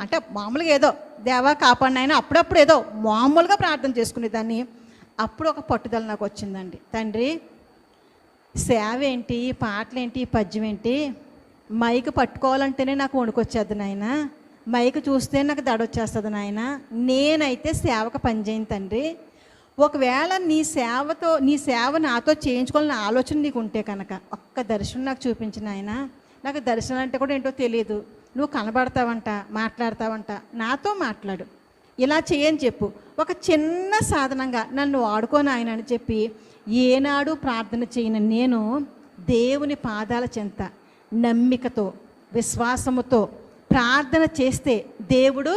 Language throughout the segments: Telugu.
అంటే మామూలుగా ఏదో దేవా కాపాడినైనా అప్పుడప్పుడు ఏదో మామూలుగా ప్రార్థన చేసుకునేదాన్ని. అప్పుడు ఒక పట్టుదల నాకు వచ్చిందండి. తండ్రి, సేవ ఏంటి, పాటలేంటి, పద్యం ఏంటి, మైక్ పట్టుకోవాలంటేనే నాకు వణుకొచ్చేది నాయన, మైక్ చూస్తే నాకు దడొచ్చేస్తుంది నాయన, నేనైతే సేవకు పనిచేయను తండ్రి. ఒకవేళ నీ సేవ నాతో చేయించుకోవాలని ఆలోచన నీకు ఉంటే కనుక ఒక్క దర్శనం నాకు చూపించిన ఆయన. నాకు దర్శనం అంటే కూడా ఏంటో తెలియదు, నువ్వు కనబడతావంట, మాట్లాడతావంట, నాతో మాట్లాడు, ఇలా చేయని చెప్పు, ఒక చిన్న సాధనంగా నన్ను వాడుకోను ఆయన అని చెప్పి ఏనాడు ప్రార్థన చేయను నేను దేవుని పాదాల చెంత నమ్మికతో విశ్వాసముతో ప్రార్థన చేస్తే దేవుడు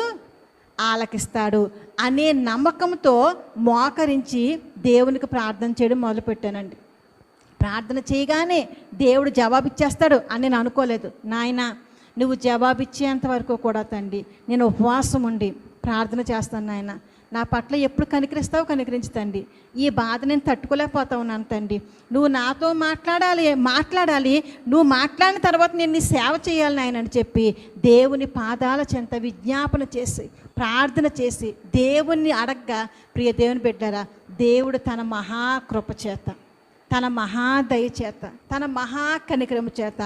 ఆలకిస్తాడు అనే నమ్మకంతో మోకరించి దేవునికి ప్రార్థన చేయడం మొదలుపెట్టానండి. ప్రార్థన చేయగానే దేవుడు జవాబిచ్చేస్తాడు అని నేను అనుకోలేదు. నాయన, నువ్వు జవాబిచ్చేంత వరకు కూడా తండ్రి నేను ఉపవాసం ఉండి ప్రార్థన చేస్తాను నాయన. నా పట్ల ఎప్పుడు కనికరిస్తావు, కనికరించుతండి. ఈ బాధ నేను తట్టుకోలేకపోతా ఉన్నాను తండ్రి. నువ్వు నాతో మాట్లాడాలి, నువ్వు మాట్లాడిన తర్వాత నేను నీ సేవ చేయాలి నాయన అని చెప్పి దేవుని పాదాల చెంత విజ్ఞాపన చేసి ప్రార్థన చేసి దేవుణ్ణి అడగ్గా, ప్రియ దేవుని బిడ్డారా, దేవుడు తన మహాకృప చేత, తన మహాదయ చేత, తన మహాకనికరము చేత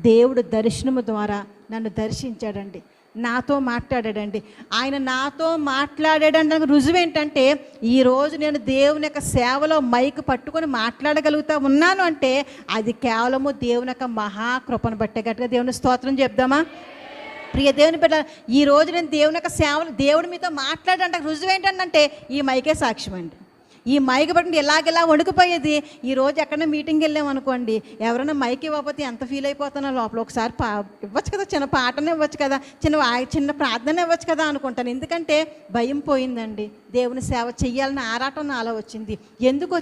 దేవుడు దర్శనము ద్వారా నన్ను దర్శించాడండి, నాతో మాట్లాడాడండి. ఆయన నాతో మాట్లాడాడని రుజువు ఏంటంటే, ఈరోజు నేను దేవుని యొక్క సేవలో మైక్ పట్టుకొని మాట్లాడగలుగుతా ఉన్నాను అంటే అది కేవలము దేవుని యొక్క మహాకృపను బట్టే. గట్టిగా దేవుని స్తోత్రం చెప్దామా? ప్రియ దేవుని బిడ్డ, ఈరోజు నేను దేవుని యొక్క సేవలు దేవుడు మీతో మాట్లాడంటే రుజువు ఏంటంటే ఈ మైకే సాక్ష్యం అండి. ఈ మైక్ బట్టి ఎలాగెలా వణుకుపోయేది. ఈరోజు ఎక్కడైనా మీటింగ్కి వెళ్ళాం అనుకోండి, ఎవరైనా మైక్ ఇవ్వకపోతే ఎంత ఫీల్ అయిపోతానో లోపల. ఒకసారి ఇవ్వచ్చు కదా, చిన్న పాటనే ఇవ్వచ్చు కదా, చిన్న ప్రార్థన ఇవ్వచ్చు కదా అనుకుంటాను. ఎందుకంటే భయం పోయిందండి. దేవుని సేవ చెయ్యాలని ఆరాటం నాలో వచ్చింది. ఎందుకు